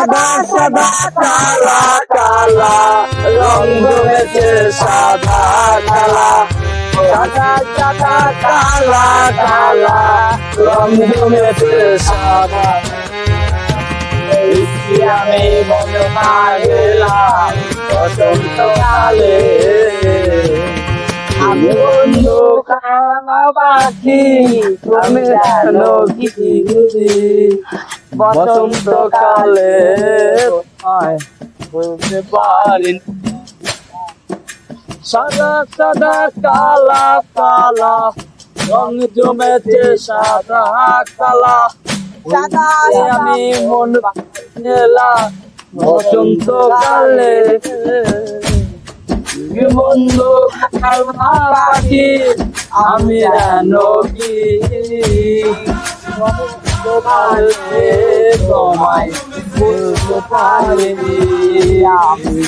সাদা সাদা কালা কালা রং জমেছে সাদা কালা সাদা সাদা কালা কালা রং জমেছে সাদা আমি মনে গেলাম বসন্তকালে আমি বন্ধু কানা পাখি তুমি জানো কি বসন্তকালে বলতে পারি সাদা সাদা কালা কালা রং জমেছে সাদা কালা আমি মন গেলাম বসন্তকালে বন্ধু কানা পাখি আমি জানো কি তোমায় বলতে পারিনি আমি